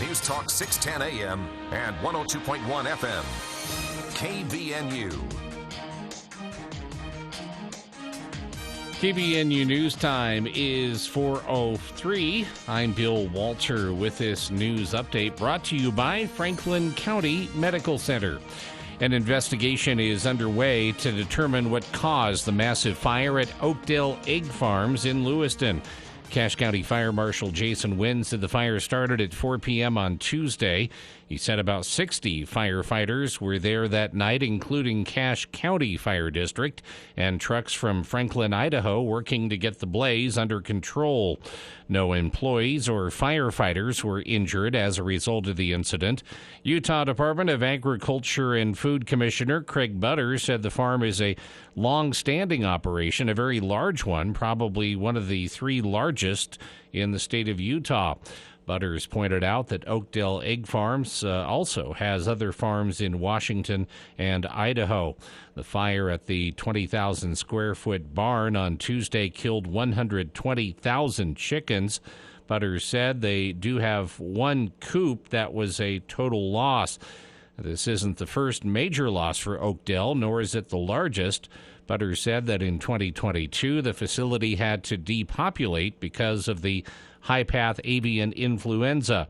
News Talk 610 AM and 102.1 FM. KBNU. KBNU News Time is 4:03. I'm Bill Walter with this news update brought to you by Franklin County Medical Center. An investigation is underway to determine what caused the massive fire at Oakdale Egg Farms in Lewiston. Cache County Fire Marshal Jason Wynn said the fire started at 4 p.m. on Tuesday. He said about 60 firefighters were there that night, including Cache County Fire District and trucks from Franklin, Idaho, working to get the blaze under control. No employees or firefighters were injured as a result of the incident. Utah Department of Agriculture and Food Commissioner Craig Butters said the farm is a long-standing operation, a very large one, probably one of the three largest in the state of Utah. Butters pointed out that Oakdale Egg Farms also has other farms in Washington and Idaho. The fire at the 20,000 square foot barn on Tuesday killed 120,000 chickens. Butters said they do have one coop that was a total loss. This isn't the first major loss for Oakdale, nor is it the largest. Butters said that in 2022, the facility had to depopulate because of the high-path avian influenza.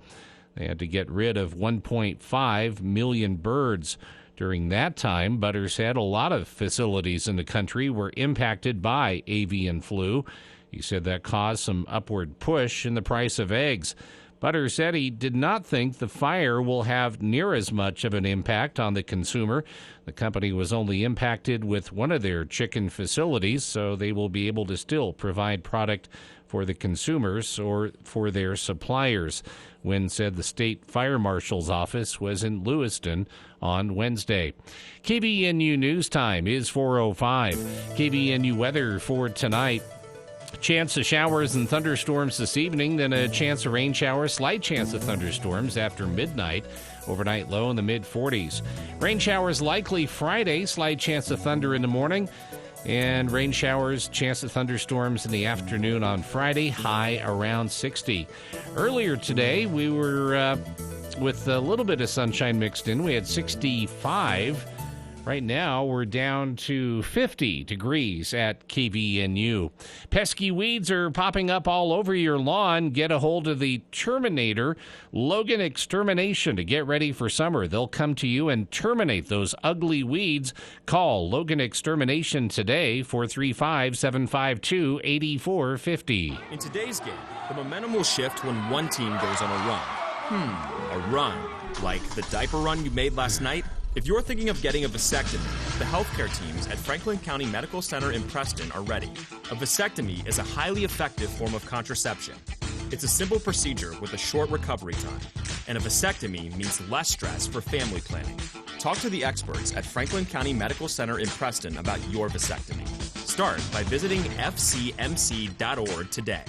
They had to get rid of 1.5 million birds. During that time, Butters said a lot of facilities in the country were impacted by avian flu. He said that caused some upward push in the price of eggs. Butters said he did not think the fire will have near as much of an impact on the consumer. The company was only impacted with one of their chicken facilities, so they will be able to still provide product for the consumers or for their suppliers. Wynn said the state fire marshal's office was in Lewiston on Wednesday. KBNU News Time is 4:05. KBNU weather for tonight. Chance of showers and thunderstorms this evening, then a chance of rain showers, slight chance of thunderstorms after midnight. Overnight low in the mid-40s. Rain showers likely Friday, slight chance of thunder in the morning. And rain showers, chance of thunderstorms in the afternoon on Friday, high around 60. Earlier today, we were with a little bit of sunshine mixed in. We had 65. Right now, we're down to 50 degrees at KBNU. Pesky weeds are popping up all over your lawn. Get a hold of the Terminator Logan Extermination to get ready for summer. They'll come to you and terminate those ugly weeds. Call Logan Extermination today, 435-752-8450. In today's game, the momentum will shift when one team goes on a run. A run. Like the diaper run you made last night? If you're thinking of getting a vasectomy, the healthcare teams at Franklin County Medical Center in Preston are ready. A vasectomy is a highly effective form of contraception. It's a simple procedure with a short recovery time, and a vasectomy means less stress for family planning. Talk to the experts at Franklin County Medical Center in Preston about your vasectomy. Start by visiting fcmc.org today.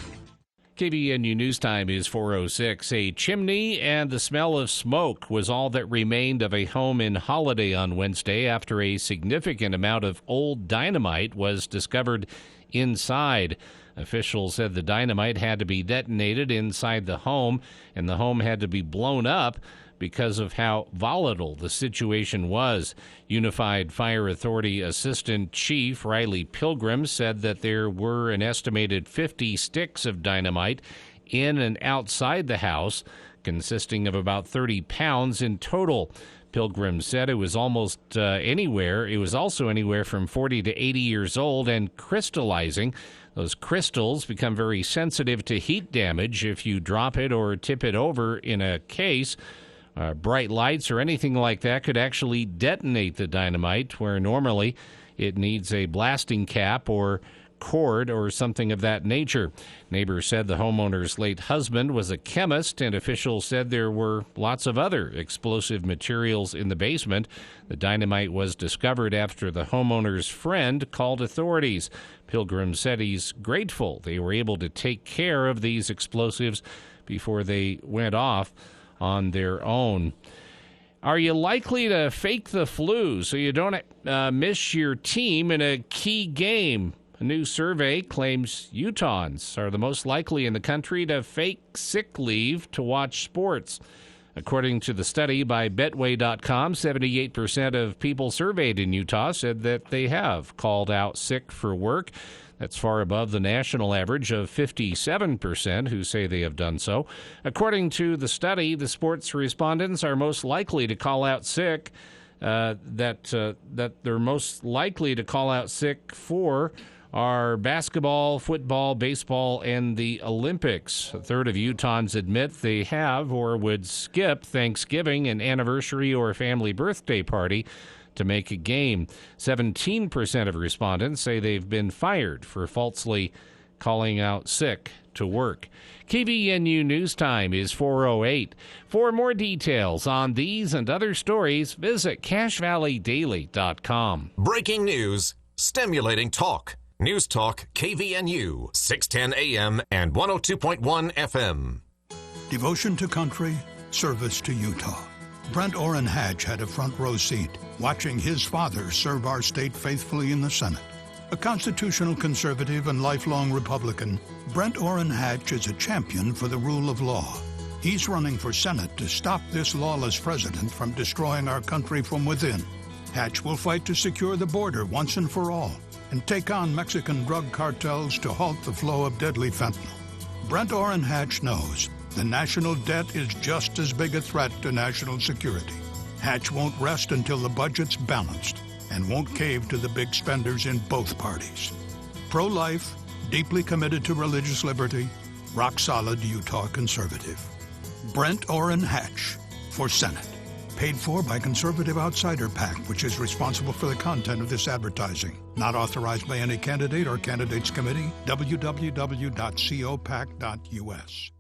KBNU News Time is 4:06. A chimney and the smell of smoke was all that remained of a home in Holiday on Wednesday after a significant amount of old dynamite was discovered inside. Officials said the dynamite had to be detonated inside the home, and the home had to be blown up because of how volatile the situation was. Unified Fire Authority Assistant Chief Riley Pilgrim said that there were an estimated 50 sticks of dynamite in and outside the house, consisting of about 30 pounds in total. Pilgrim said it was almost anywhere. It was also anywhere from 40 to 80 years old and crystallizing. Those crystals become very sensitive to heat damage if you drop it or tip it over in a case. Bright lights or anything like that could actually detonate the dynamite, where normally it needs a blasting cap or cord or something of that nature. Neighbors said the homeowner's late husband was a chemist, and officials said there were lots of other explosive materials in the basement. The dynamite was discovered after the homeowner's friend called authorities. Pilgrim said he's grateful they were able to take care of these explosives before they went off on their own. Are you likely to fake the flu so you don't miss your team in a key game? A new survey claims Utahns are the most likely in the country to fake sick leave to watch sports. According to the study by Betway.com, 78% of people surveyed in Utah said that they have called out sick for work. That's far above the national average of 57% who say they have done so. According to the study, the sports respondents are most likely to call out sick, that they're most likely to call out sick for are basketball, football, baseball, and the Olympics. A third of Utahns admit they have or would skip Thanksgiving, an anniversary, or a family birthday party to make a game. 17% of respondents say they've been fired for falsely calling out sick to work. KVNU News Time is 4:08. For more details on these and other stories, visit CacheValleyDaily.com. Breaking news, stimulating talk. News Talk KVNU, 610 AM and 102.1 FM. Devotion to country, service to Utah. Brent Orrin Hatch had a front row seat, watching his father serve our state faithfully in the Senate. A constitutional conservative and lifelong Republican, Brent Orrin Hatch is a champion for the rule of law. He's running for Senate to stop this lawless president from destroying our country from within. Hatch will fight to secure the border once and for all and take on Mexican drug cartels to halt the flow of deadly fentanyl. Brent Orrin Hatch knows the national debt is just as big a threat to national security. Hatch won't rest until the budget's balanced and won't cave to the big spenders in both parties. Pro-life, deeply committed to religious liberty, rock-solid Utah conservative. Brent Orrin Hatch for Senate. Paid for by Conservative Outsider PAC, which is responsible for the content of this advertising. Not authorized by any candidate or candidates committee. www.copac.us.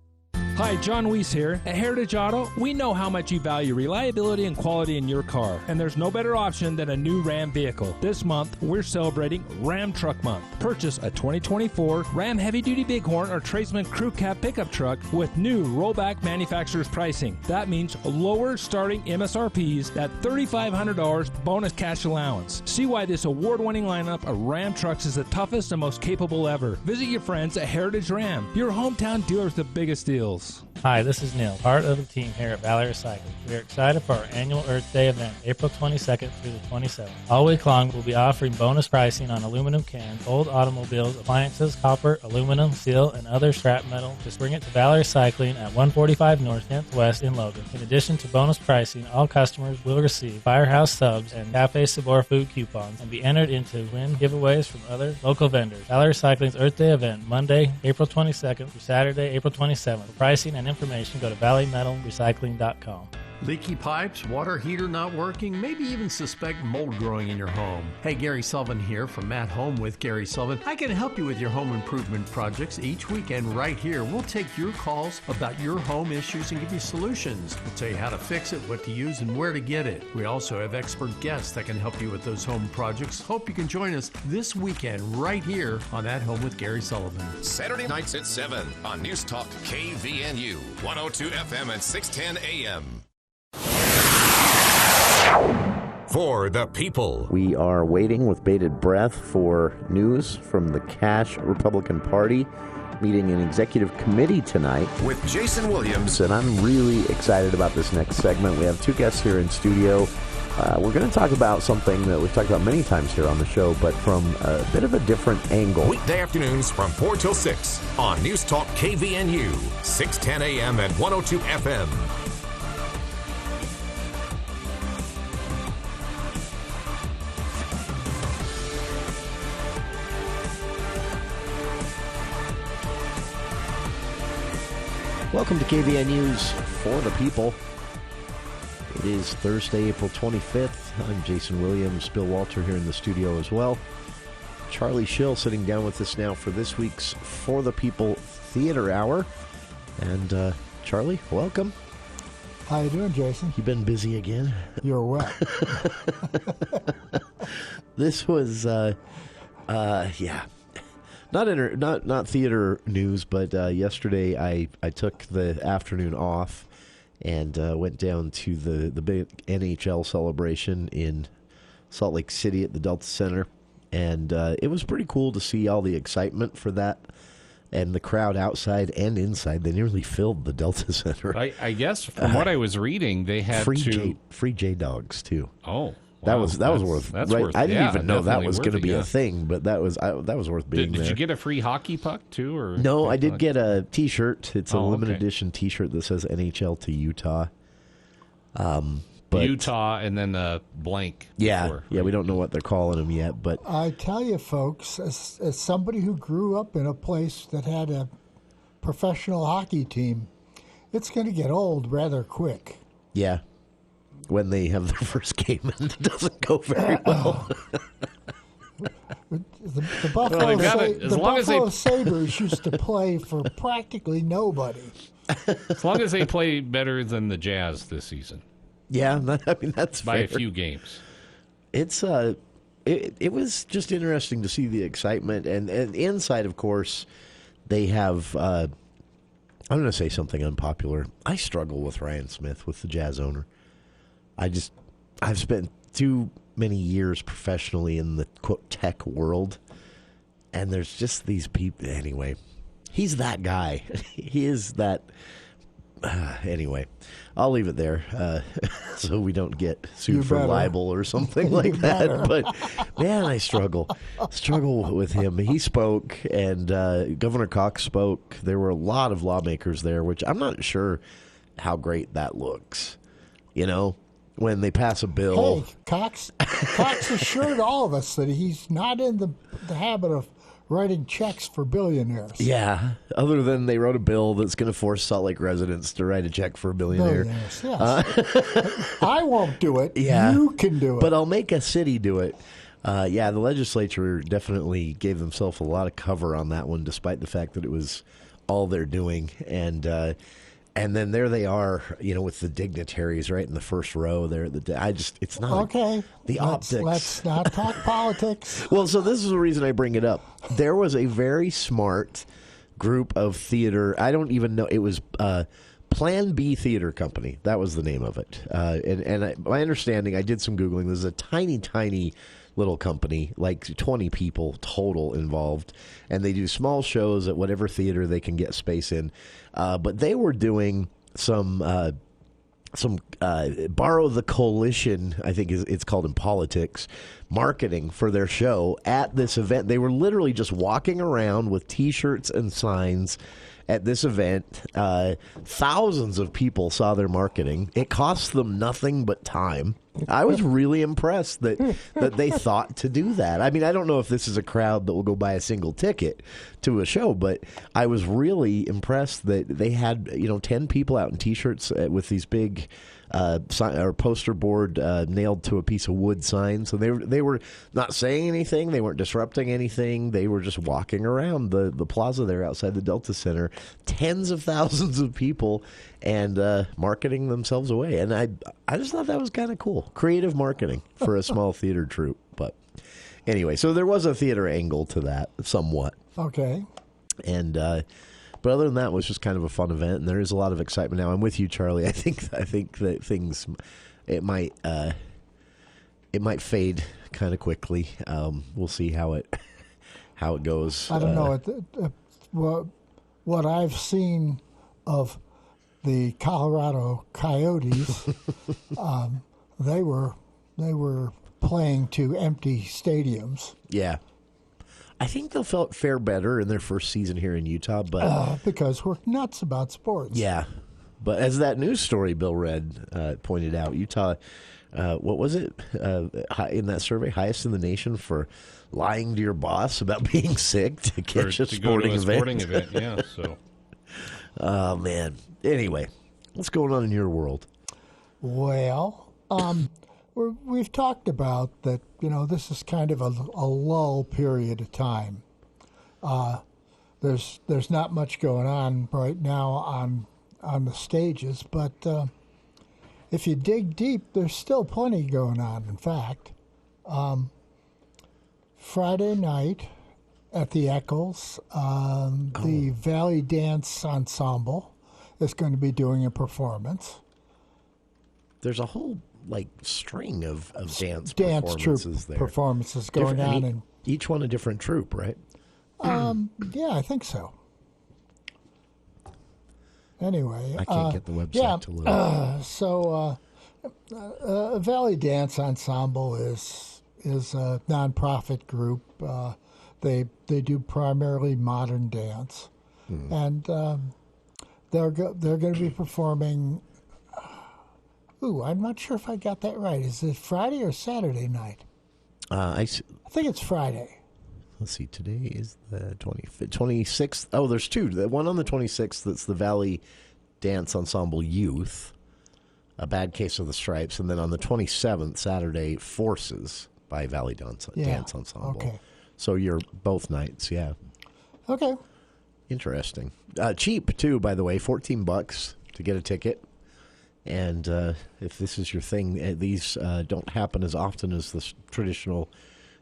Hi, John Weiss here. At Heritage Auto, we know how much you value reliability and quality in your car, and there's no better option than a new Ram vehicle. This month, we're celebrating Ram Truck Month. Purchase a 2024 Ram Heavy Duty Bighorn or Tradesman Crew Cab pickup truck with new rollback manufacturer's pricing. That means lower starting MSRPs, that $3,500 bonus cash allowance. See why this award-winning lineup of Ram trucks is the toughest and most capable ever. Visit your friends at Heritage Ram, your hometown dealer with the biggest deals. Hi, this is Neil, part of the team here at Valley Recycling. We are excited for our annual Earth Day event, April 22nd through the 27th. All week long, we'll be offering bonus pricing on aluminum cans, old automobiles, appliances, copper, aluminum, steel, and other scrap metal. Just bring it to Valley Recycling at 145 North 10th West in Logan. In addition to bonus pricing, all customers will receive Firehouse subs and Cafe Sabor food coupons and be entered into win giveaways from other local vendors. Valley Recycling's Earth Day event, Monday, April 22nd through Saturday, April 27th. For pricing and information, go to valleymetalrecycling.com. Leaky pipes, water heater not working, maybe even suspect mold growing in your home. Hey, Gary Sullivan here from At Home with Gary Sullivan. I can help you with your home improvement projects each weekend right here. We'll take your calls about your home issues and give you solutions. We'll tell you how to fix it, what to use, and where to get it. We also have expert guests that can help you with those home projects. Hope you can join us this weekend right here on At Home with Gary Sullivan. Saturday nights at 7 on News Talk KVNU, 102 FM and 610 AM. For the people. We are waiting with bated breath for news from the Cache Republican Party meeting an executive committee tonight. With Jason Williams. And I'm really excited about this next segment. We have two guests here in studio. We're going to talk about something that we've talked about many times here on the show, but from a bit of a different angle. Weekday afternoons from 4 till 6 on News Talk KVNU, 610 AM and 102 FM. Welcome to KVNU's For the People. It is Thursday, April 25th. I'm Jason Williams, Bill Walter here in the studio as well. Charlie Schill sitting down with us now for this week's For the People Theater Hour. And Charlie, welcome. How you doing, Jason? You been busy again? You're wet. This was, Not theater news, but yesterday I took the afternoon off and went down to the big NHL celebration in Salt Lake City at the Delta Center. And it was pretty cool to see all the excitement for that. And the crowd outside and inside, they nearly filled the Delta Center. I guess from what I was reading, they had free J Dogs too. Oh, wow. That was worth. That's right? worth. I didn't even know that definitely was worth going to it, be yeah. a thing, but that was worth being there. Did you get a free hockey puck too, or No, I did get a T-shirt. It's a limited okay. edition T-shirt that says NHL to Utah. But Utah and then a blank. yeah, before, yeah, we don't know what they're calling them yet, but I tell you, folks, as somebody who grew up in a place that had a professional hockey team, it's going to get old rather quick. yeah, when they have their first game and it doesn't go very well. The Buffalo, Buffalo Sabres used to play for practically nobody. As long as they play better than the Jazz this season. Yeah, I mean that's by fair. a few games. It's it was just interesting to see the excitement and inside, of course, they have. I'm going to say something unpopular. I struggle with Ryan Smith, with the Jazz owner. I've spent too many years professionally in the quote tech world, and there's just these people. Anyway, he's that guy. He is that. Anyway, I'll leave it there so we don't get sued for libel or something like that. But man, I struggle with him. He spoke, and Governor Cox spoke. There were a lot of lawmakers there, which I'm not sure how great that looks. You know, when they pass a bill. Hey, Cox assured all of us that he's not in the habit of writing checks for billionaires. Yeah, other than they wrote a bill that's going to force Salt Lake residents to write a check for a billionaire. Yes. I won't do it. Yeah, you can do it. But I'll make a city do it. Yeah, the legislature definitely gave themselves a lot of cover on that one, despite the fact that it was all they're doing. And then there they are, with the dignitaries right in the first row there. It's not okay. Optics. Let's not talk politics. Well, so this is the reason I bring it up. There was a very smart group of theater. I don't even know. It was Plan B Theater Company. That was the name of it. My understanding, I did some Googling. This is a tiny, tiny little company, like 20 people total involved, and they do small shows at whatever theater they can get space in. But they were doing some borrow the coalition, I think it's called in politics, marketing for their show at this event. They were literally just walking around with T-shirts and signs at this event. Thousands of people saw their marketing. It cost them nothing but time. I was really impressed that they thought to do that. I mean, I don't know if this is a crowd that will go buy a single ticket to a show, but I was really impressed that they had 10 people out in T-shirts with these big poster board nailed to a piece of wood sign. So they were not saying anything. They weren't disrupting anything. They were just walking around the plaza there outside the Delta Center. Tens of thousands of people and marketing themselves away. And I just thought that was kind of cool. Creative marketing for a small theater troupe. But anyway, so there was a theater angle to that somewhat. Okay. And but other than that, it was just kind of a fun event, and there is a lot of excitement now. I'm with you, Charlie. I think that things it might fade kind of quickly. We'll see how it goes. I don't know. What I've seen of the Colorado Coyotes, they were playing to empty stadiums. Yeah. I think they'll fare better in their first season here in Utah, but because we're nuts about sports. Yeah, but as that news story Bill read pointed out, Utah, what was it in that survey? Highest in the nation for lying to your boss about being sick to catch a sporting event. Yeah. So, oh man. Anyway, what's going on in your world? Well, we've talked about that. This is kind of a lull period of time. There's not much going on right now on the stages, but if you dig deep, there's still plenty going on. In fact, Friday night at the Eccles, the Valley Dance Ensemble is going to be doing a performance. There's a whole string of dance troupe performances there. Performances going on in Each one a different troupe, right? Yeah, I think so. Anyway, I can't get the website to load. Valley Dance Ensemble is a nonprofit group. They do primarily modern dance, and they're going to be performing. I'm not sure if I got that right. Is it Friday or Saturday night? I think it's Friday. Let's see. Today is the 26th. Oh, there's two. The one on the 26th, that's the Valley Dance Ensemble Youth, A Bad Case of the Stripes. And then on the 27th, Saturday, Forces by Valley Dance Ensemble. Okay. So you're both nights, yeah. Okay. Interesting. Cheap, too, by the way. $14 to get a ticket. And if this is your thing, these don't happen as often as the traditional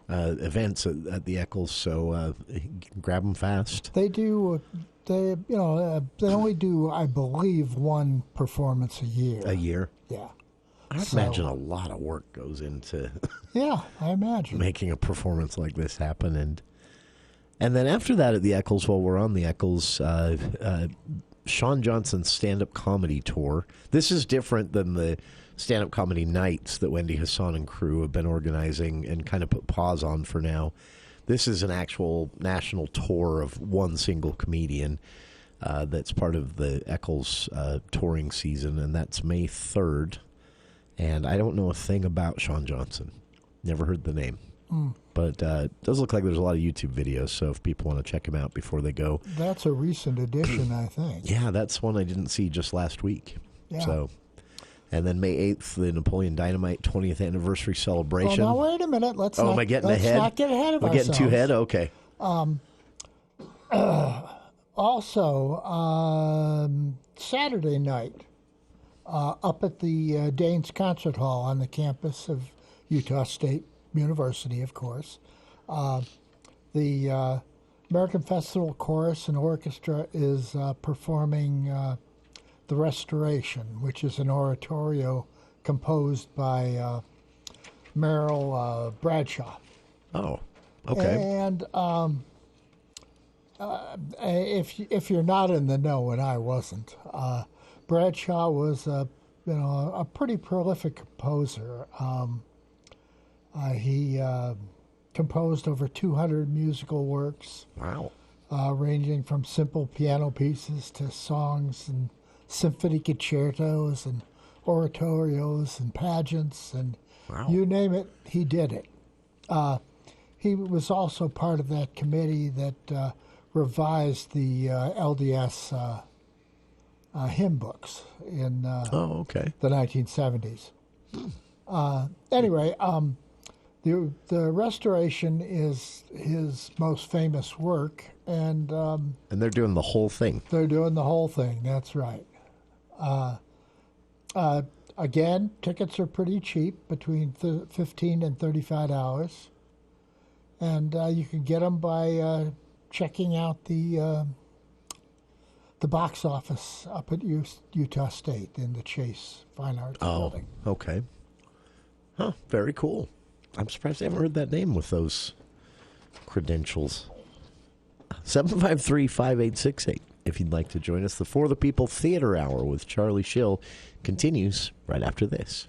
events at the Eccles, so grab them fast. They do. They only do, I believe, one performance a year. A year? Yeah. I imagine a lot of work goes into. Yeah, I imagine making a performance like this happen, and then after that at the Eccles, while we're on the Eccles, Sean Johnson's stand-up comedy tour. This is different than the stand-up comedy nights that Wendy Hassan and crew have been organizing and kind of put pause on for now. This is an actual national tour of one single comedian that's part of the Eccles touring season, and that's May 3rd. And I don't know a thing about Sean Johnson. Never heard the name. But it does look like there's a lot of YouTube videos, so if people want to check him out before they go. That's a recent addition, I think. Yeah, that's one I didn't see just last week. Yeah. So, and then May 8th, the Napoleon Dynamite 20th anniversary celebration. Oh, now wait a minute. Let's am I getting ahead? Not get ahead of ourselves. We're getting too ahead? Okay. Also, Saturday night, up at the Danes Concert Hall on the campus of Utah State University, of course, the American Festival Chorus and Orchestra is performing The Restoration, which is an oratorio composed by Merrill Bradshaw. Oh, okay. And if you're not in the know, and I wasn't, Bradshaw was a pretty prolific composer. He composed over 200 musical works. Wow. Ranging from simple piano pieces to songs and symphony concertos and oratorios and pageants and you name it, he did it. He was also part of that committee that revised the LDS hymn books in the 1970s. Anyway, the Restoration is his most famous work, and they're doing the whole thing. They're doing the whole thing. That's right. Again, tickets are pretty cheap, between $15 and $35, and you can get them by checking out the box office up at Utah State in the Chase Fine Arts Building. Oh, okay. Huh, very cool. I'm surprised I haven't heard that name with those credentials. 753-5868 if you'd like to join us. The For the People Theater Hour with Charlie Schill continues right after this.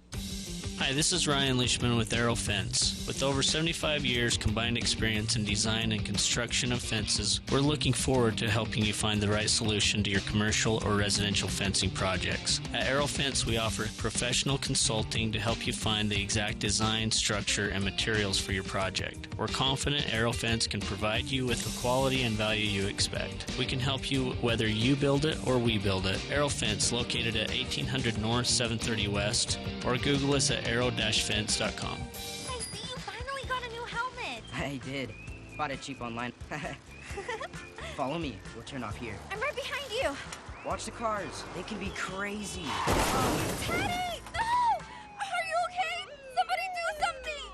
Hi, this is Ryan Leishman with Arrow Fence. With over 75 years combined experience in design and construction of fences, we're looking forward to helping you find the right solution to your commercial or residential fencing projects. At Arrow Fence, we offer professional consulting to help you find the exact design, structure, and materials for your project. We're confident Arrow Fence can provide you with the quality and value you expect. We can help you whether you build it or we build it. Arrow Fence, located at 1800 North, 730 West, or Google us at arrow-fence.com. I see you finally got a new helmet. I did. Bought it cheap online. Follow me. We'll turn off here. I'm right behind you. Watch the cars. They can be crazy. Teddy! No! Are you okay? Somebody do something!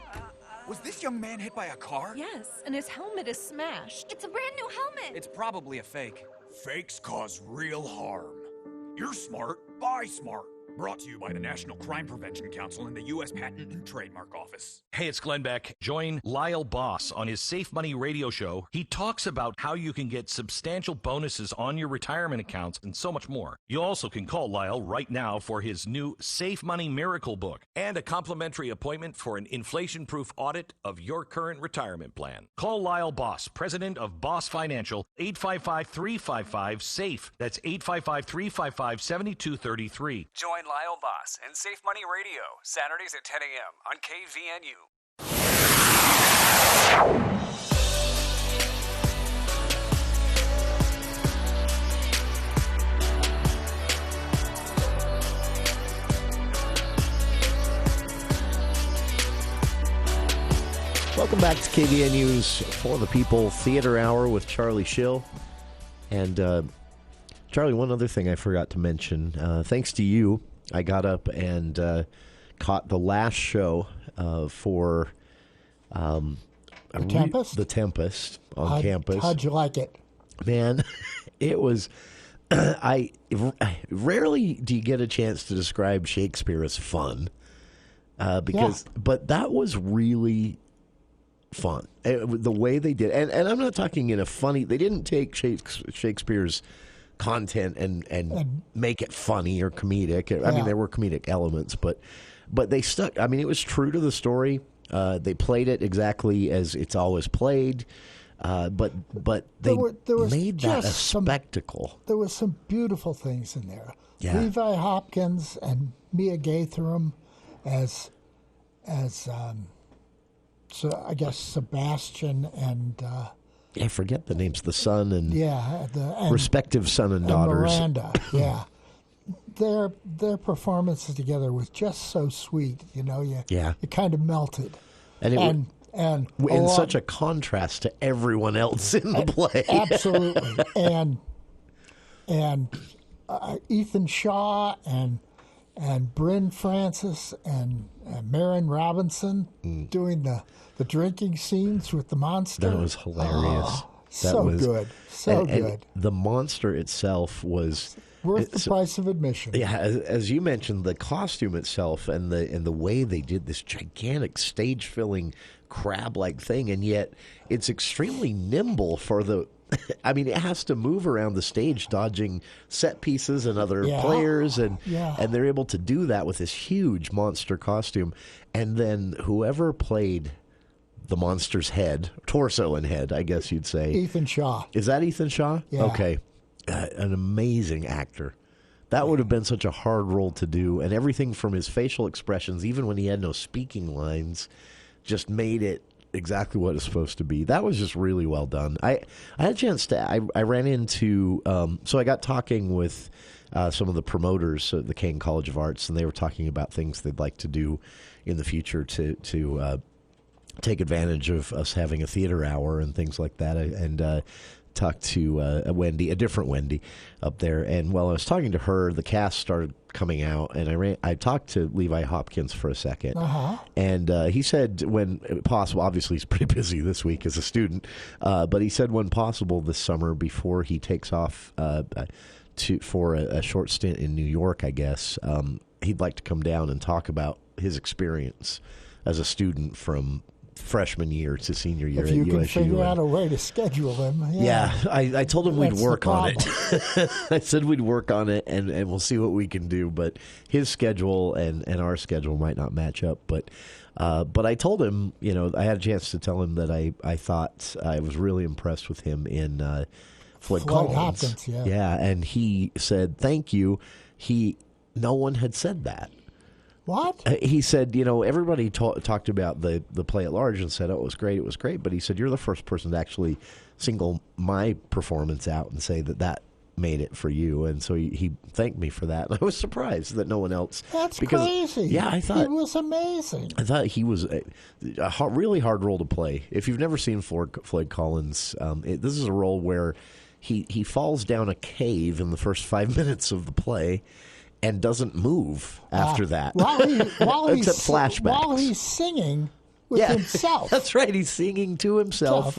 Was this young man hit by a car? Yes, and his helmet is smashed. It's a brand new helmet. It's probably a fake. Fakes cause real harm. You're smart. Buy smart. Brought to you by the National Crime Prevention Council and the U.S. Patent and Trademark Office. Hey, it's Glenn Beck. Join Lyle Boss on his Safe Money radio show. He talks about how you can get substantial bonuses on your retirement accounts and so much more. You also can call Lyle right now for his new Safe Money Miracle Book and a complimentary appointment for an inflation-proof audit of your current retirement plan. Call Lyle Boss, president of Boss Financial, 855-355-SAFE. That's 855-355-7233. Join Lyle Boss and Safe Money Radio, Saturdays at 10 a.m. on KVNU. Welcome back to KVNU's For the People Theater Hour with Charlie Schill. And Charlie, one other thing I forgot to mention. Thanks to you, I got up and caught the last show for The Tempest? The Tempest on campus. How'd you like it? Man, it was... rarely do you get a chance to describe Shakespeare as fun. But that was really fun. The way they did, and I'm not talking in a funny. They didn't take Shakespeare's content and make it funny or comedic. I mean, there were comedic elements, but they stuck. I mean, it was true to the story. They played it exactly as it's always played. But they made that a spectacle. There was some beautiful things in there. Yeah. Levi Hopkins and Mia Gatherum as so I guess Sebastian and I forget the names, the son and and respective son and daughters. Miranda, yeah. Their performances together was just so sweet, you know. You kind of melted, and in such a contrast to everyone else in the play. Absolutely, and Ethan Shaw and Bryn Francis and Marin Robinson doing the drinking scenes with the monster. That was hilarious. Good. And the monster itself was worth the price of admission. Yeah, as you mentioned, the costume itself and the way they did this gigantic stage-filling crab-like thing, and yet it's extremely nimble for the... I mean, it has to move around the stage, dodging set pieces and other players, and they're able to do that with this huge monster costume. And then whoever played the monster's head, torso and head, I guess you'd say. Ethan Shaw. Is that Ethan Shaw? Yeah. Okay. An amazing actor. That would have been such a hard role to do, and everything from his facial expressions, even when he had no speaking lines, just made it exactly what it's supposed to be. That was just really well done. I had a chance to... I ran into... so I got talking with some of the promoters at the Kane College of Arts, and they were talking about things they'd like to do in the future to take advantage of us having a theater hour and things like that. And talked to a different Wendy up there. And while I was talking to her, the cast started coming out, and I talked to Levi Hopkins for a second. And he said when possible, obviously he's pretty busy this week as a student, but he said when possible this summer before he takes off for a short stint in New York, I guess, he'd like to come down and talk about his experience as a student from freshman year to senior year at USU. If you can figure out a way to schedule them. Yeah, I told him we'd work on it. I said we'd work on it, and we'll see what we can do. But his schedule and our schedule might not match up. But I told him, you know, I had a chance to tell him that I thought I was really impressed with him in Floyd Collins. Hopkins, yeah, and he said, thank you. No one had said that. What? He said, you know, everybody talked about the play at large and said, oh, it was great. But he said, you're the first person to actually single my performance out and say that made it for you. And so he thanked me for that. And I was surprised that no one else. That's crazy. Yeah, I thought... He was amazing. I thought he was a really hard role to play. If you've never seen Floyd Collins, this is a role where he falls down a cave in the first 5 minutes of the play and doesn't move after that. Except flashbacks. While he's singing with himself. That's right. He's singing to himself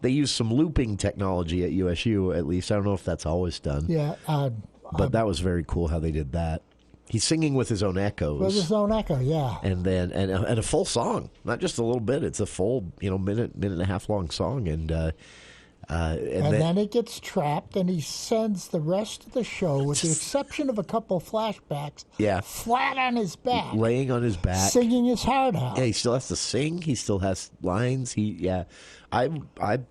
they use some looping technology at USU, at least. I don't know if that's always done. Yeah. But that was very cool how they did that. He's singing with his own echoes. With his own echo, yeah. And then and a full song, not just a little bit. It's a full, minute and a half long song, and then it gets trapped, and he sends the rest of the show, with the exception of a couple flashbacks, flat on his back, laying on his back, singing his heart out. Yeah, he still has to sing. He still has lines. I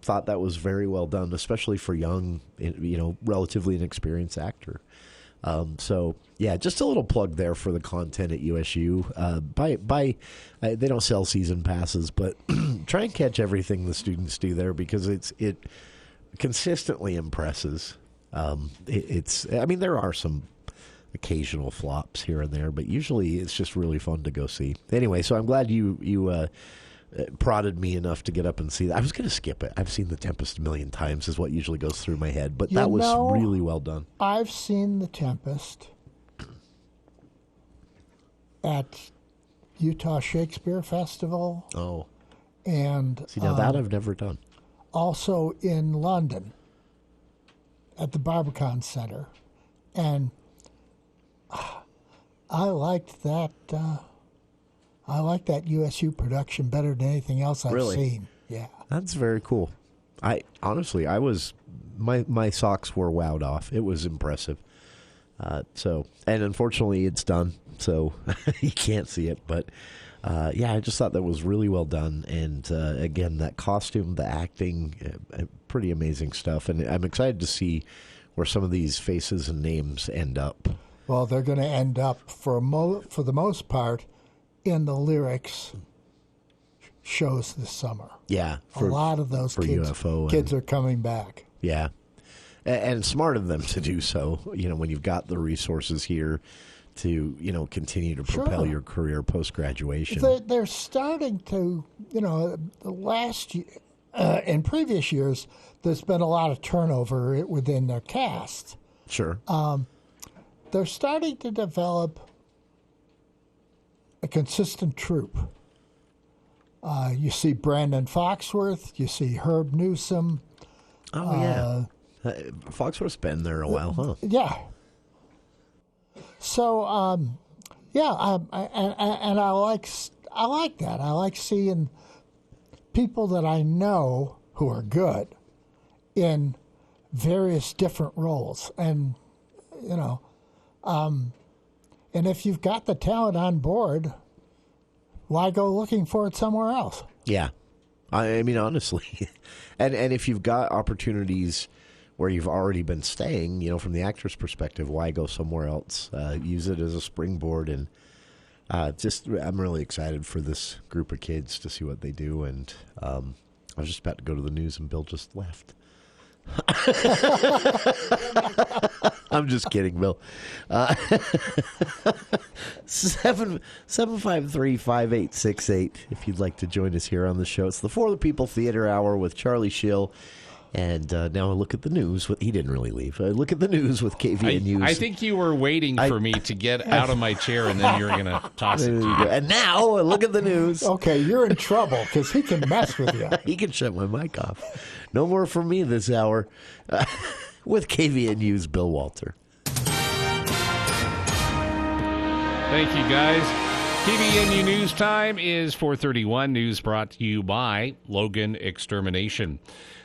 thought that was very well done, especially for young, relatively inexperienced actor. Just a little plug there for the content at USU. They don't sell season passes, but try and catch everything the students do there, because it consistently impresses. There are some occasional flops here and there, but usually it's just really fun to go see. Anyway, so I'm glad you prodded me enough to get up and see that. I was going to skip it. I've seen The Tempest a million times is what usually goes through my head, but that was really well done. I've seen The Tempest at Utah Shakespeare Festival. Oh. And see, now that I've never done. Also in London at the Barbican Center. And I liked that USU production better than anything else I've seen. Yeah. That's very cool. My socks were wowed off. It was impressive. And unfortunately it's done, so you can't see it. But I just thought that was really well done. And again, that costume, the acting, pretty amazing stuff. And I'm excited to see where some of these faces and names end up. Well, they're going to end up, for the most part, in the lyrics shows this summer. Yeah. A lot of those kids are coming back. Yeah. And smart of them to do so, when you've got the resources here to, continue to propel your career post-graduation. They're starting to, last year, in previous years, there's been a lot of turnover within their cast. Sure. They're starting to develop a consistent troupe. You see Brandon Foxworth, you see Herb Newsom. Oh, yeah. Foxworth's been there a while, huh? Yeah. So, and I like that. I like seeing people that I know who are good in various different roles, and and if you've got the talent on board, why go looking for it somewhere else? Yeah, I mean, honestly, and if you've got opportunities where you've already been staying, from the actor's perspective, why go somewhere else? Use it as a springboard, and I'm really excited for this group of kids to see what they do. And I was just about to go to the news, and Bill just left. I'm just kidding, Bill. 753-5868 if you'd like to join us here on the show. It's the For the People Theater Hour with Charlie Schill. And now look at the news. He didn't really leave. Look at the news with KVN News. I think you were waiting for me to get out of my chair, and then you were going to toss it to me. And now, look at the news. Okay, you're in trouble because he can mess with you. He can shut my mic off. No more from me this hour with KVN News, Bill Walter. Thank you, guys. KVNU News Time is 4:31. News brought to you by Logan Extermination.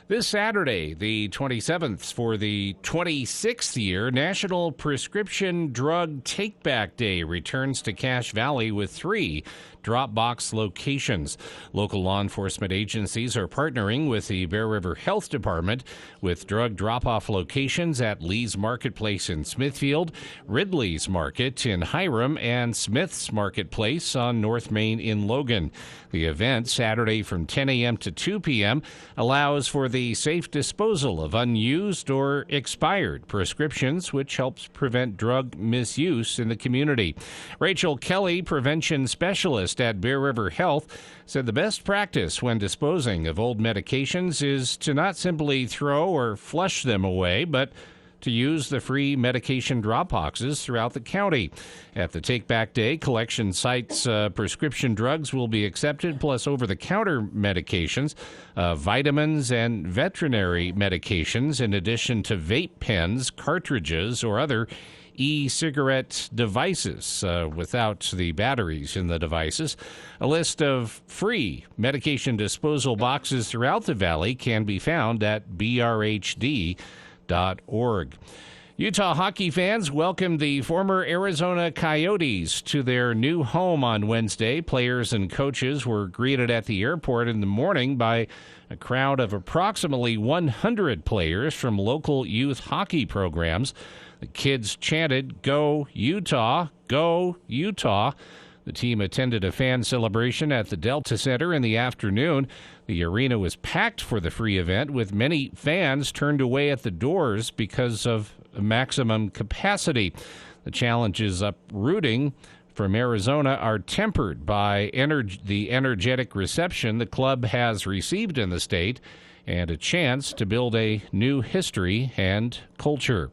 This Saturday, the 27th, for the 26th year, National Prescription Drug Take-Back Day returns to Cache Valley with 3 drop-box locations. Local law enforcement agencies are partnering with the Bear River Health Department with drug drop-off locations at Lee's Marketplace in Smithfield, Ridley's Market in Hiram, and Smith's Marketplace on North Main in Logan. The event, Saturday from 10 a.m. to 2 p.m., allows for the safe disposal of unused or expired prescriptions, which helps prevent drug misuse in the community. Rachel Kelly, prevention specialist at Bear River Health, said the best practice when disposing of old medications is to not simply throw or flush them away, but to use the free medication drop boxes throughout the county. At the Take Back Day, collection sites prescription drugs will be accepted, plus over-the-counter medications, vitamins, and veterinary medications, in addition to vape pens, cartridges, or other e-cigarette devices without the batteries in the devices. A list of free medication disposal boxes throughout the valley can be found at brhd.org. Utah hockey fans welcomed the former Arizona Coyotes to their new home on Wednesday. Players and coaches were greeted at the airport in the morning by a crowd of approximately 100 players from local youth hockey programs. The kids chanted, "Go Utah! Go Utah!" The team attended a fan celebration at the Delta Center in the afternoon. The arena was packed for the free event, with many fans turned away at the doors because of maximum capacity. The challenges uprooting from Arizona are tempered by the energetic reception the club has received in the state and a chance to build a new history and culture.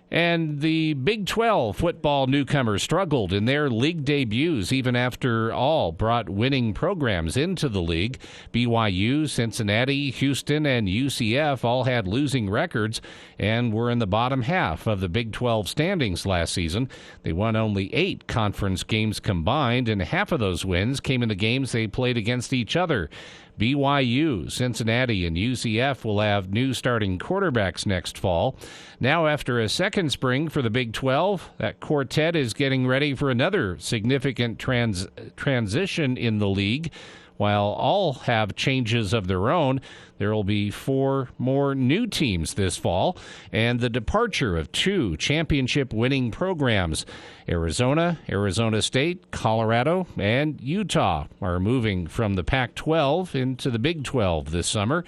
And the Big 12 football newcomers struggled in their league debuts, even after all brought winning programs into the league. BYU, Cincinnati, Houston, and UCF all had losing records and were in the bottom half of the Big 12 standings last season. They won only 8 conference games combined, and half of those wins came in the games they played against each other. BYU, Cincinnati, and UCF will have new starting quarterbacks next fall. Now, after a second spring for the Big 12, that quartet is getting ready for another significant transition in the league. While all have changes of their own, there will be 4 more new teams this fall and the departure of 2 championship-winning programs. Arizona, Arizona State, Colorado, and Utah are moving from the Pac-12 into the Big 12 this summer.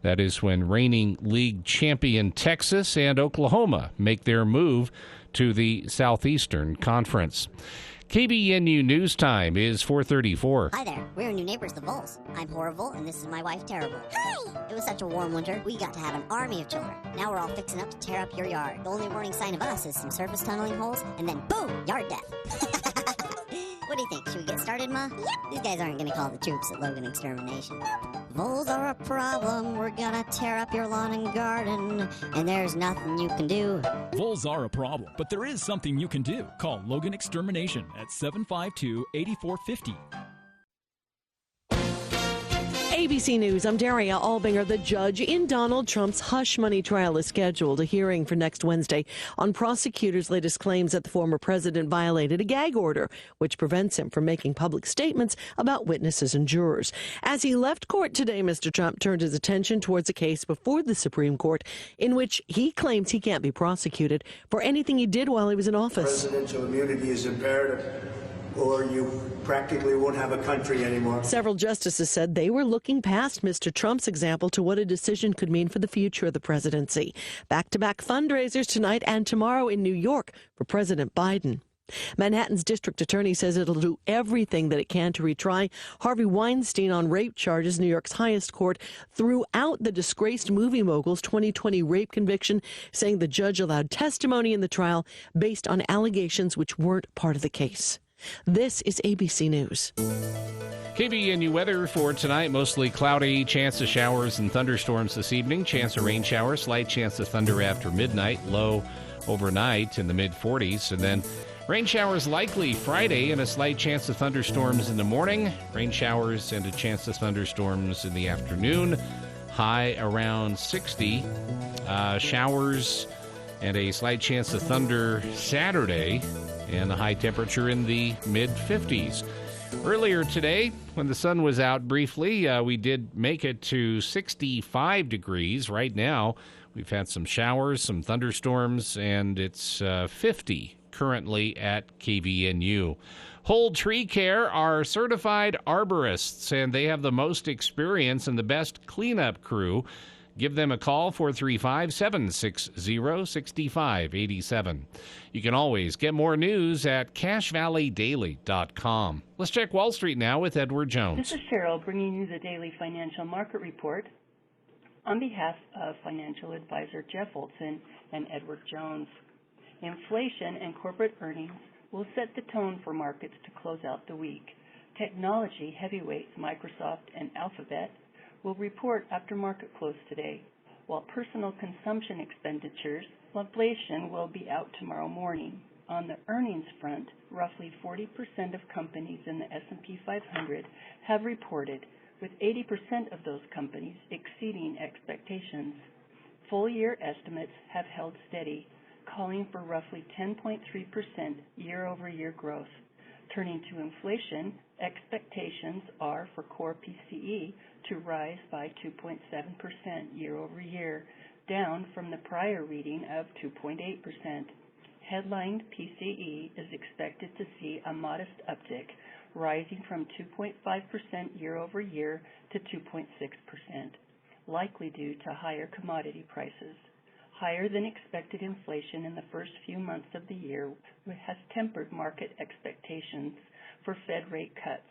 That is when reigning league champion Texas and Oklahoma make their move to the Southeastern Conference. KBNU News Time is 4:34. Hi there. We're your new neighbors, the Vols. I'm Horrible, and this is my wife, Terrible. Hi! It was such a warm winter, we got to have an army of children. Now we're all fixing up to tear up your yard. The only warning sign of us is some surface tunneling holes, and then boom! Yard death. What do you think? Should we get started, Ma? Yep. These guys aren't going to call the troops at Logan Extermination. Voles are a problem. We're going to tear up your lawn and garden, and there's nothing you can do. Voles are a problem, but there is something you can do. Call Logan Extermination at 752-8450. ABC News, I'm Daria Albinger. The judge in Donald Trump's hush money trial is scheduled. A hearing for next Wednesday on prosecutors' latest claims that the former president violated a gag order, which prevents him from making public statements about witnesses and jurors. As he left court today, Mr. Trump turned his attention towards a case before the Supreme Court in which he claims he can't be prosecuted for anything he did while he was in office. Presidential immunity is imperative, or you practically won't have a country anymore. Several justices said they were looking past Mr. Trump's example to what a decision could mean for the future of the presidency. Back-to-back fundraisers tonight and tomorrow in New York for President Biden. Manhattan's district attorney says it'll do everything that it can to retry Harvey Weinstein on rape charges. New York's highest court threw out the disgraced movie mogul's 2020 rape conviction, saying the judge allowed testimony in the trial based on allegations which weren't part of the case. This is ABC News. KVNU weather for tonight, mostly cloudy, chance of showers and thunderstorms this evening, chance of rain showers, slight chance of thunder after midnight, low overnight in the mid-40s, and then rain showers likely Friday and a slight chance of thunderstorms in the morning, rain showers and a chance of thunderstorms in the afternoon, high around 60, showers and a slight chance of thunder Saturday, and the high temperature in the mid-50s. Earlier today, when the sun was out briefly, we did make it to 65 degrees. Right now, we've had some showers, some thunderstorms, and it's 50 currently at KVNU. Whole Tree Care are certified arborists, and they have the most experience and the best cleanup crew. Give them a call, 435-760-6587. You can always get more news at CashValleyDaily.com. Let's check Wall Street now with Edward Jones. This is Cheryl bringing you the daily financial market report on behalf of financial advisor Jeff Olson and Edward Jones. Inflation and corporate earnings will set the tone for markets to close out the week. Technology heavyweights Microsoft and Alphabet will report after market close today, while personal consumption expenditures Inflation will be out tomorrow morning. On the earnings front, roughly 40% of companies in the S&P 500 have reported, with 80% of those companies exceeding expectations. Full-year estimates have held steady, calling for roughly 10.3% year-over-year growth. Turning to inflation, expectations are for core PCE to rise by 2.7% year-over-year, down from the prior reading of 2.8%. Headline PCE is expected to see a modest uptick, rising from 2.5% year-over-year to 2.6%, likely due to higher commodity prices. Higher than expected inflation in the first few months of the year has tempered market expectations for Fed rate cuts,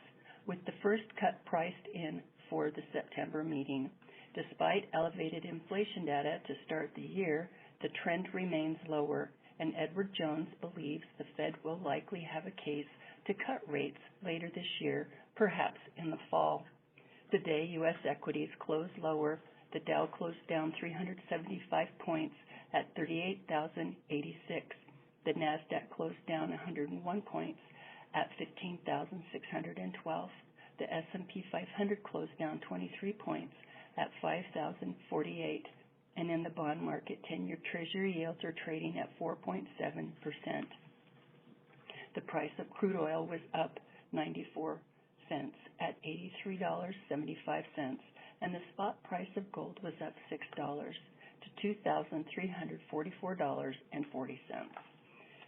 with the first cut priced in for the September meeting. Despite elevated inflation data to start the year, the trend remains lower, and Edward Jones believes the Fed will likely have a case to cut rates later this year, perhaps in the fall. Today, U.S. equities closed lower. The Dow closed down 375 points at 38,086. The NASDAQ closed down 101 points at 15,612. The S&P 500 closed down 23 points at 5,048. And in the bond market, 10-year Treasury yields are trading at 4.7%. The price of crude oil was up 94 cents at $83.75, and the spot price of gold was up $6 to $2,344.40.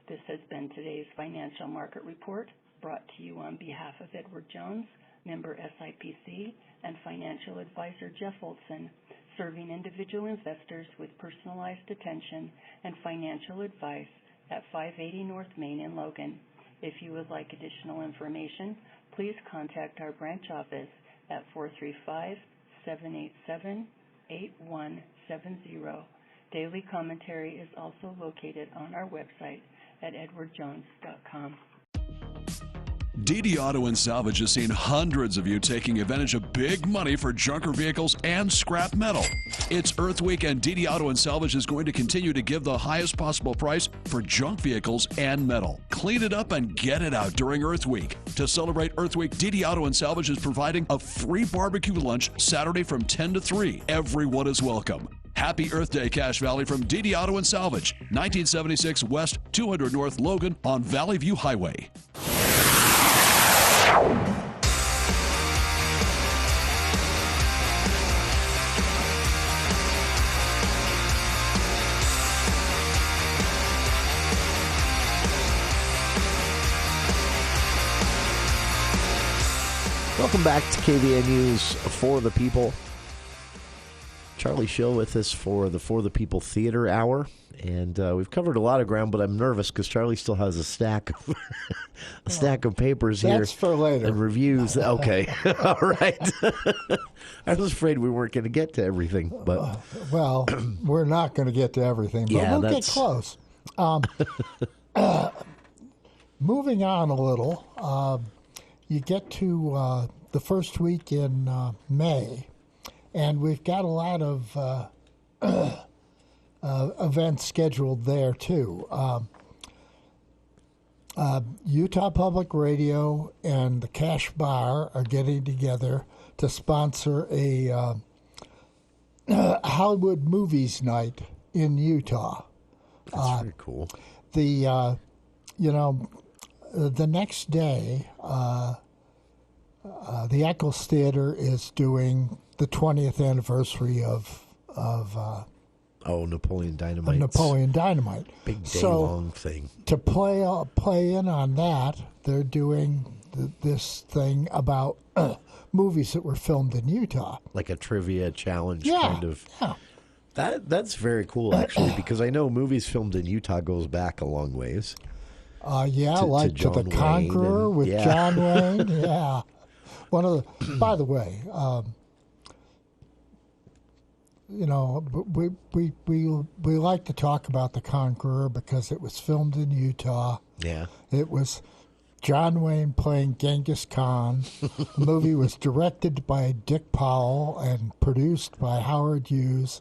This has been today's financial market report, brought to you on behalf of Edward Jones, member SIPC, and financial advisor Jeff Olson, serving individual investors with personalized attention and financial advice at 580 North Main in Logan. If you would like additional information, please contact our branch office at 435-787-8170. Daily commentary is also located on our website at edwardjones.com. DD Auto and Salvage has seen hundreds of you taking advantage of big money for junker vehicles and scrap metal. It's Earth Week, and DD Auto and Salvage is going to continue to give the highest possible price for junk vehicles and metal. Clean it up and get it out during Earth Week. To celebrate Earth Week, DD Auto and Salvage is providing a free barbecue lunch Saturday from 10 to 3. Everyone is welcome. Happy Earth Day, Cache Valley, from DD Auto and Salvage, 1976 West, 200 North Logan on Valley View Highway. Welcome back to KVN News For the People. Charlie Schill with us for the People Theater Hour. And we've covered a lot of ground, but I'm nervous because Charlie still has a stack of stack of papers here. That's for later. And reviews. Okay. All right. I was afraid we weren't going to get to everything. But well, we're not going to get to everything, but we'll get close. Moving on a little, you get to the first week in May, and we've got a lot of events scheduled there, too. Utah Public Radio and the Cash Bar are getting together to sponsor a Hollywood Movies Night in Utah. That's very cool. The next day, the Eccles Theater is doing the 20th anniversary of Napoleon Dynamite. Napoleon Dynamite. Big day-long thing. To play in on that, they're doing this thing about movies that were filmed in Utah. Like a trivia challenge kind of. Yeah. That's very cool, actually, because I know movies filmed in Utah goes back a long ways. To The Conqueror with John Wayne. Yeah. One of the, by the way, we like to talk about The Conqueror because it was filmed in Utah. Yeah. It was John Wayne playing Genghis Khan. The movie was directed by Dick Powell and produced by Howard Hughes.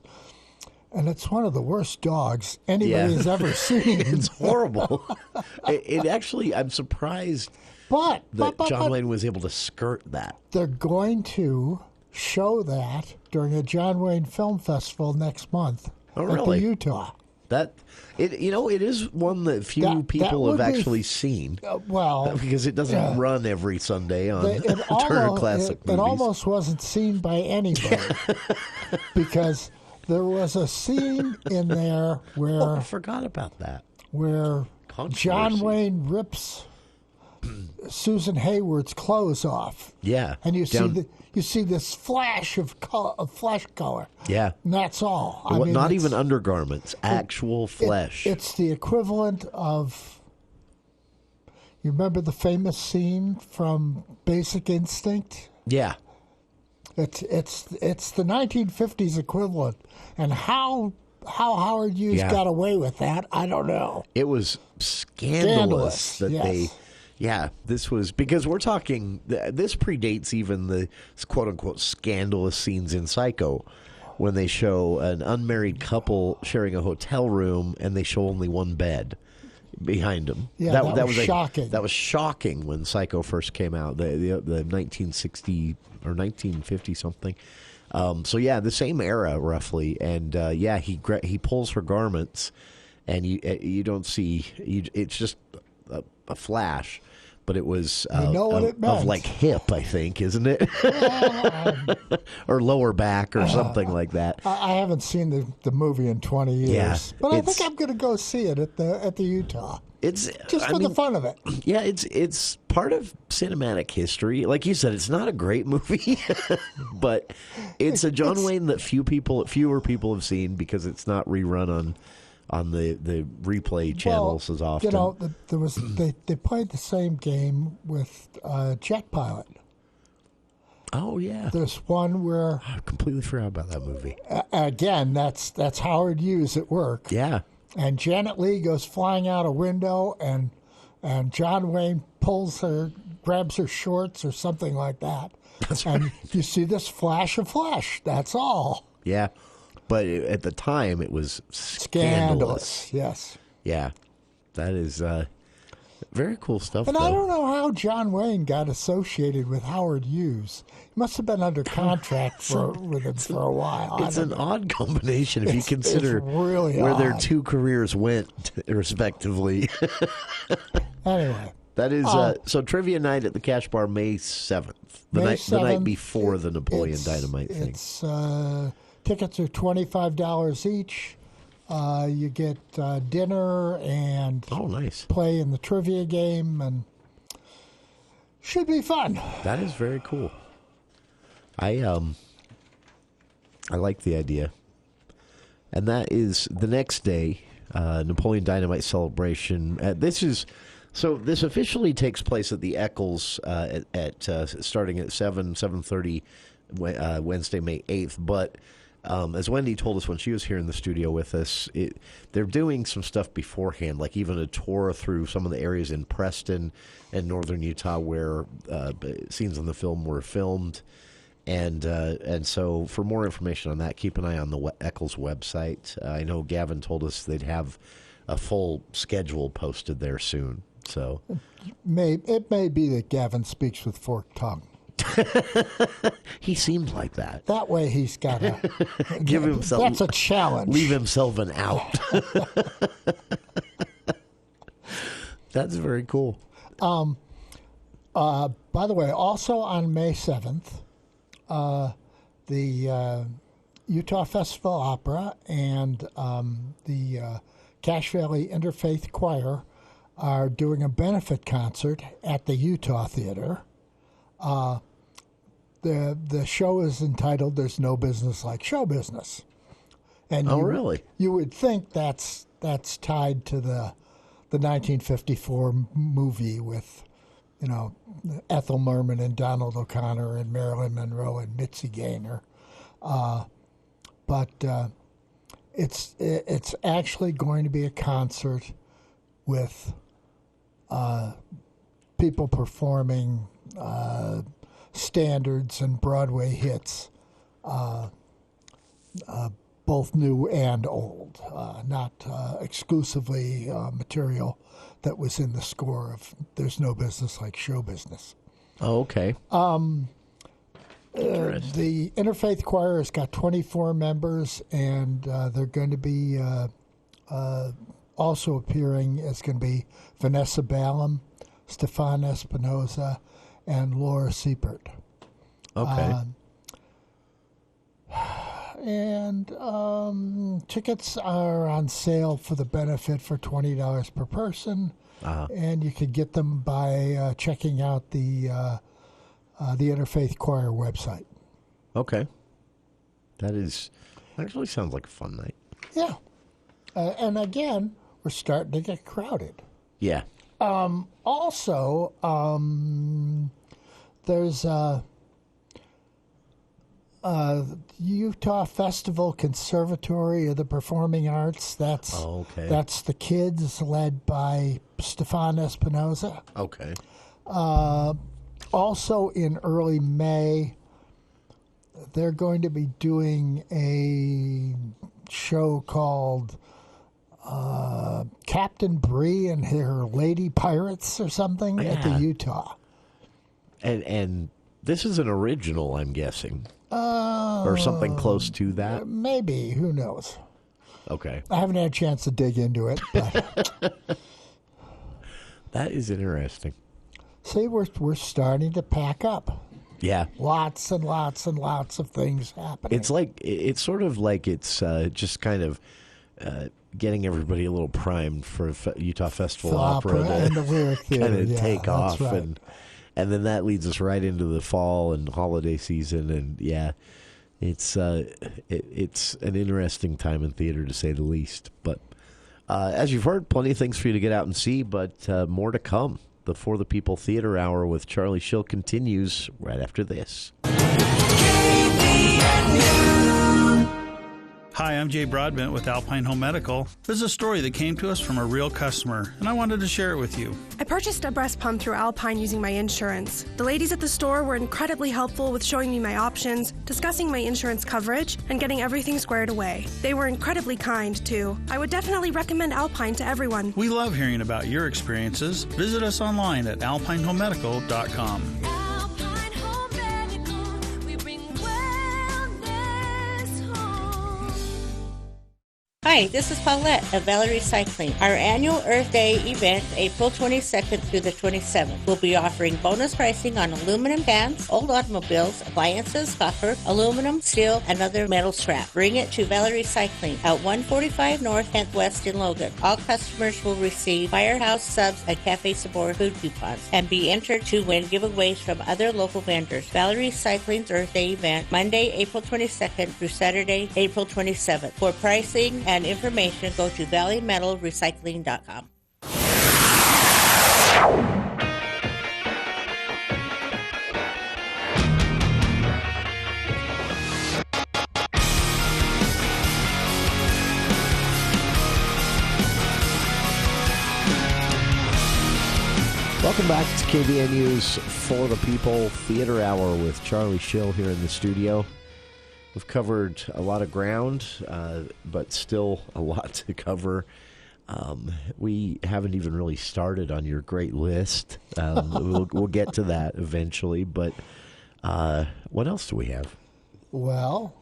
And it's one of the worst dogs anybody's ever seen. It's horrible. It actually, I'm surprised but John Wayne was able to skirt that. They're going to show that during a John Wayne Film Festival next month at the Utah. It is one that few people have actually seen. Because it doesn't run every Sunday on Turner Classic Movies. It almost wasn't seen by anybody because there was a scene in there where I forgot about that. Where John Wayne rips Susan Hayward's clothes off. Yeah, and you see this flash of flesh color. Yeah, and that's all. Not even undergarments, actual flesh. It's the equivalent of. You remember the famous scene from Basic Instinct? Yeah. It's the 1950s equivalent, and how Howard Hughes got away with that, I don't know. It was scandalous that they. Yeah, this was because we're talking. This predates even the quote unquote scandalous scenes in Psycho, when they show an unmarried couple sharing a hotel room and they show only one bed behind them. Yeah, that was shocking. That was shocking when Psycho first came out, the 1960 or 1950 something. So yeah, the same era roughly, and he pulls her garments, and you don't see it's just a flash. But it was of like hip, I think, isn't it? Or lower back or something like that. I haven't seen the movie in 20 years. Yeah, but I think I'm going to go see it at the Utah. It's just for the fun of it. Yeah, it's part of cinematic history. Like you said, it's not a great movie, but it's a John Wayne that fewer people have seen because it's not rerun on the replay channels as often. You know, they played the same game with Jet Pilot. Oh yeah, there's one where I completely forgot about that movie. Again, that's Howard Hughes at work. Yeah, and Janet Leigh goes flying out a window, and John Wayne grabs her shorts or something like that. That's and right. You see this flash of flesh. That's all. Yeah. But at the time, it was scandalous. Yes. Yeah. That is very cool stuff. And I don't know how John Wayne got associated with Howard Hughes. He must have been under contract with him for a while. It's an odd combination if you consider really where odd. their two careers went, respectively. Anyway. That is so trivia night at the Cash Bar May 7th. The night before the Napoleon Dynamite thing. It's tickets are $25 each. You get dinner and nice. Play in the trivia game, and should be fun. That is very cool. I like the idea. And that is the next day, Napoleon Dynamite celebration. This officially takes place at the Eccles at starting at 7:30 Wednesday, May 8th. But as Wendy told us when she was here in the studio with us, they're doing some stuff beforehand, like even a tour through some of the areas in Preston and northern Utah where scenes in the film were filmed. And so for more information on that, keep an eye on the Eccles website. I know Gavin told us they'd have a full schedule posted there soon. So it may be that Gavin speaks with forked tongue. He seems like that. That way he's got to give himself. That's a challenge. Leave himself an out. That's very cool. By the way, also on May 7th, the Utah Festival Opera and the Cache Valley Interfaith Choir are doing a benefit concert at the Utah Theater. The show is entitled "There's No Business Like Show Business," and really? You would think that's tied to the 1954 movie with, Ethel Merman and Donald O'Connor and Marilyn Monroe and Mitzi Gaynor, but it's actually going to be a concert with people performing both new and old, not exclusively material that was in the score of There's No Business Like Show Business. Oh, okay. The Interfaith Choir has got 24 members, and they're going to be also appearing is going to be Vanessa Ballum, Stefan Espinoza, and Laura Siepert. Okay. And tickets are on sale for the benefit for $20 per person, and you could get them by checking out the Interfaith Choir website. Okay. That actually sounds like a fun night. Yeah. And again, we're starting to get crowded. Yeah. Also, there's Utah Festival Conservatory of the Performing Arts. That's the kids led by Stefan Espinoza. Okay. Also in early May, they're going to be doing a show called Captain Bree and her Lady Pirates or something at the Utah. And this is an original, I'm guessing. Or something close to that? Maybe. Who knows? Okay. I haven't had a chance to dig into it. But that is interesting. See, we're starting to pack up. Yeah. Lots and lots and lots of things happening. It's sort of like it's just kind of getting everybody a little primed for Utah Festival Opera to kind of take off. Right. And then that leads us right into the fall and holiday season. And, yeah, it's an interesting time in theater, to say the least. But as you've heard, plenty of things for you to get out and see, but more to come. The For the People Theater Hour with Charlie Schill continues right after this. Hi, I'm Jay Broadbent with Alpine Home Medical. There's a story that came to us from a real customer, and I wanted to share it with you. I purchased a breast pump through Alpine using my insurance. The ladies at the store were incredibly helpful with showing me my options, discussing my insurance coverage, and getting everything squared away. They were incredibly kind, too. I would definitely recommend Alpine to everyone. We love hearing about your experiences. Visit us online at alpinehomemedical.com. Hi, this is Paulette of Valley Recycling. Our annual Earth Day event, April 22nd through the 27th. We'll be offering bonus pricing on aluminum cans, old automobiles, appliances, copper, aluminum, steel, and other metal scrap. Bring it to Valley Recycling at 145 North 10th West in Logan. All customers will receive Firehouse subs and Cafe Sabor food coupons and be entered to win giveaways from other local vendors. Valley Recycling's Earth Day event, Monday, April 22nd through Saturday, April 27th. For pricing and information, go to valleymetalrecycling.com. Welcome back to KVNU's For the People Theater Hour with Charlie Schill here in the studio. We've covered a lot of ground, but still a lot to cover. We haven't even really started on your great list. We'll get to that eventually, but what else do we have? Well,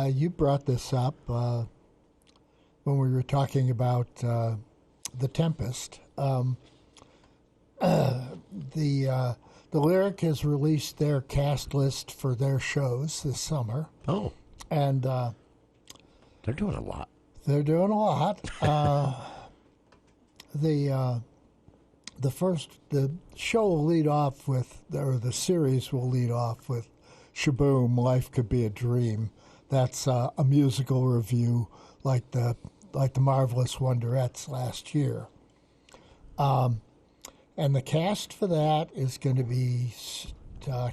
you brought this up when we were talking about The Tempest. The Lyric has released their cast list for their shows this summer. Oh. And they're doing a lot. They're doing a lot. The show will lead off with, or the series will lead off with Shaboom, Life Could Be a Dream. That's a musical review like the Marvelous Wonderettes last year. And the cast for that is going to be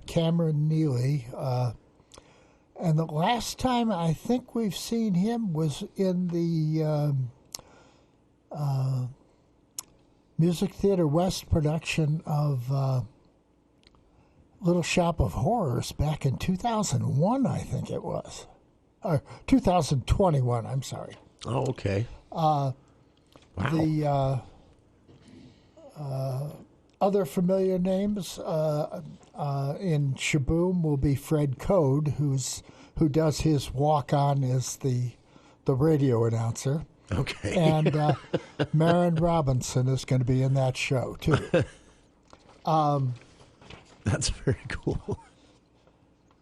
Cameron Neely. And the last time I think we've seen him was in the Music Theater West production of Little Shop of Horrors back in 2001, I think it was. 2021. I'm sorry. Oh, okay. Wow. The other familiar names in Shaboom will be Fred Code, who does his walk-on as the radio announcer. Okay. And Marin Robinson is going to be in that show, too. That's very cool.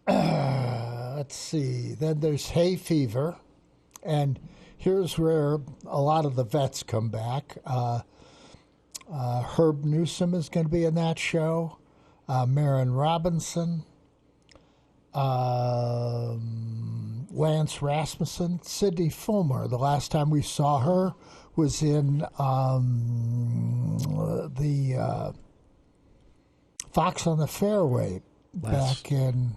Let's see. Then there's Hay Fever. And here's where a lot of the vets come back. Herb Newsom is going to be in that show. Marin Robinson. Lance Rasmussen. Sydney Fulmer. The last time we saw her was in the Fox on the Fairway back in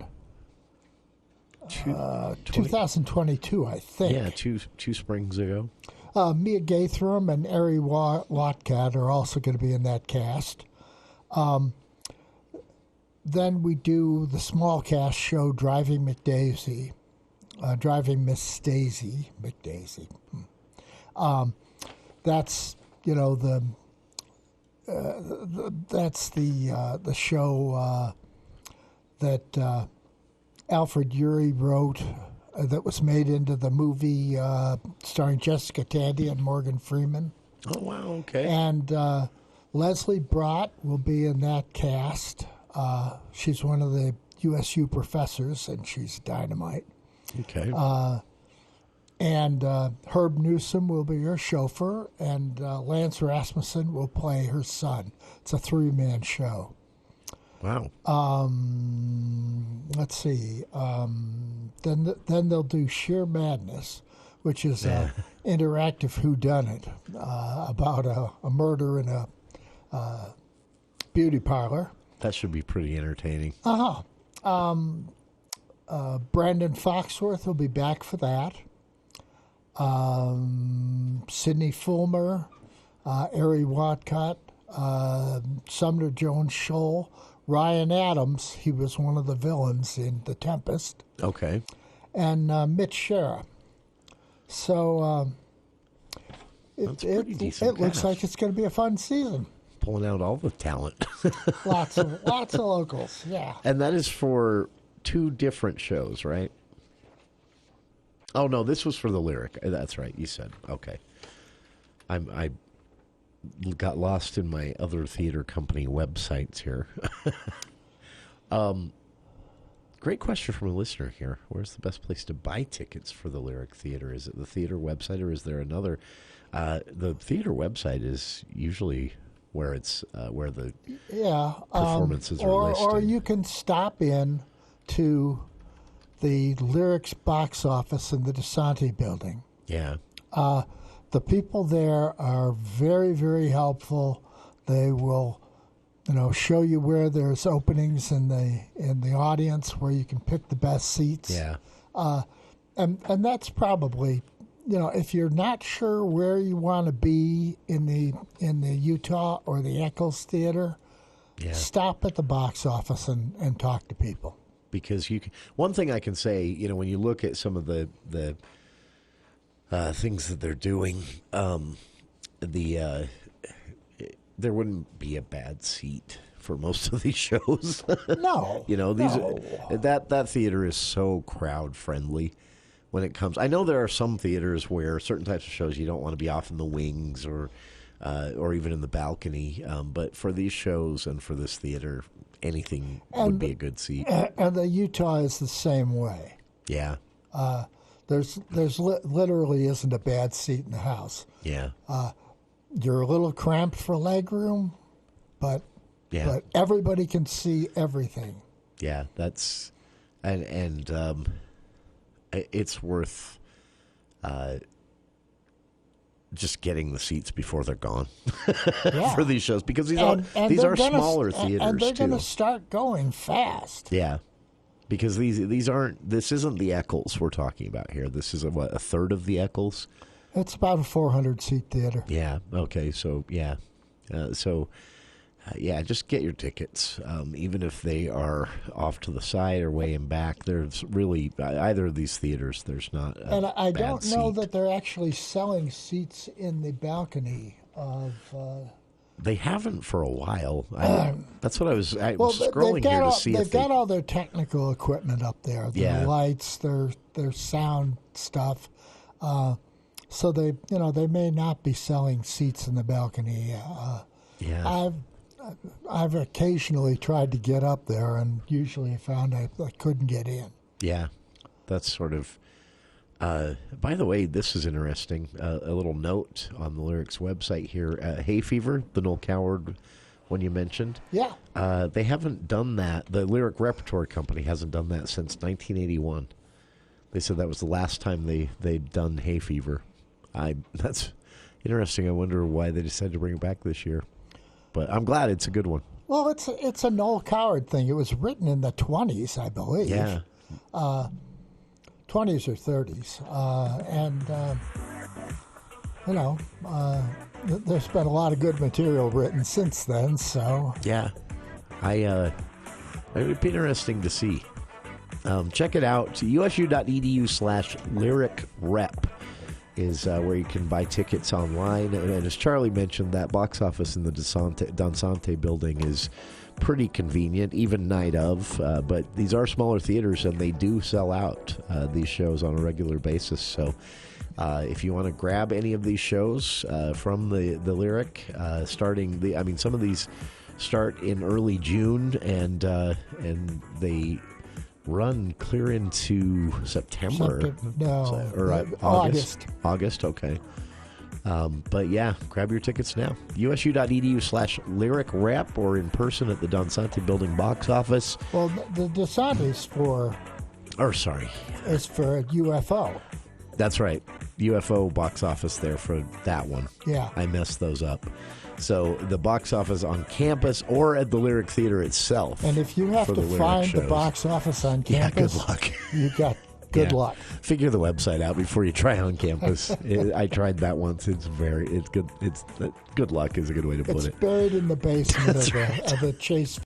2022, I think. Yeah, two springs ago. Mia Gaithram and Ari Watkat are also going to be in that cast. Then we do the small cast show, Driving Miss Daisy McDaisy. That's that's the show that Alfred Urey wrote that was made into the movie starring Jessica Tandy and Morgan Freeman. Oh, wow, okay. And Leslie Brott will be in that cast. She's one of the USU professors, and she's dynamite. Okay. And Herb Newsom will be her chauffeur, and Lance Rasmussen will play her son. It's a 3-man show. Wow. Let's see. Then they'll do Sheer Madness, which is an interactive whodunit about a murder in a beauty parlor. That should be pretty entertaining. Brandon Foxworth will be back for that. Sydney Fulmer, Ari Watcott, Sumner Jones Scholl, Ryan Adams. He was one of the villains in The Tempest. Okay. And Mitch Shera. So it looks like it's going to be a fun season. Pulling out all the talent. lots of locals, yeah. And that is for 2 different shows, right? Oh, no, this was for the Lyric. That's right, you said. Okay. I got lost in my other theater company websites here. Great question from a listener here. Where's the best place to buy tickets for the Lyric Theater? Is it the theater website, or is there another? The theater website is usually where it's where the performances are listed. Or you can stop in to the Lyrics box office in the DeSanti building. Yeah. The people there are very, very helpful. They will, show you where there's openings in the audience where you can pick the best seats. Yeah. And that's probably, if you're not sure where you want to be in the Utah or the Eccles Theater, stop at the box office and talk to people. Because one thing I can say, when you look at some of the things that they're doing, there wouldn't be a bad seat for most of these shows. No, that theater is so crowd friendly when it comes. I know there are some theaters where certain types of shows you don't want to be off in the wings or even in the balcony, but for these shows and for this theater, anything would be a good seat. And the Utah is the same way. Yeah. There's literally isn't a bad seat in the house. Yeah. You're a little cramped for leg room, but everybody can see everything. Yeah, that's and it's worth just getting the seats before they're gone for these shows, because these are smaller theaters and they're too. going to start going fast. Yeah, because these aren't. This isn't the Eccles we're talking about here. This is a third of the Eccles. It's about a 400-seat theater. Yeah. Okay. So yeah. Yeah, just get your tickets. Even if they are off to the side or way in back, there's really, either of these theaters, there's not a And I bad don't know seat. that they're actually selling seats in the balcony of... They haven't for a while. That's what I was well, scrolling here to see they've if they... got all their technical equipment up there, their lights, their sound stuff. So they may not be selling seats in the balcony. I've occasionally tried to get up there, and usually found I couldn't get in. Yeah, that's sort of... by the way, this is interesting. A little note on the Lyrics website here. Hay Fever, the Noel Coward one you mentioned. Yeah. They haven't done that. The Lyric Repertory Company hasn't done that since 1981. They said that was the last time they'd done Hay Fever. That's interesting. I wonder why they decided to bring it back this year. But I'm glad it's a good one. Well, it's a Noel Coward thing. It was written in the 20s, I believe. Yeah. 20s or 30s. There's been a lot of good material written since then, so... Yeah. It would be interesting to see. Check it out. usu.edu/lyricrep is where you can buy tickets online. And as Charlie mentioned, that box office in the Dansante building is pretty convenient, even night of. But these are smaller theaters, and they do sell out these shows on a regular basis. So if you want to grab any of these shows from the Lyric, some of these start in early June, and they run clear into September. August. August, okay. But yeah, grab your tickets now. usu.edu/lyricrep or in person at the Dansante Building box office. Well, the Dansante's for... It's for UFO. That's right. UFO box office there for that one. Yeah. I messed those up. So the box office on campus or at the Lyric Theater itself. And if you have to find the box office on campus, good luck. You got good luck. Figure the website out before you try on campus. I tried that once. It's good. Good luck is a good way to put it. It's buried in the basement of the Chase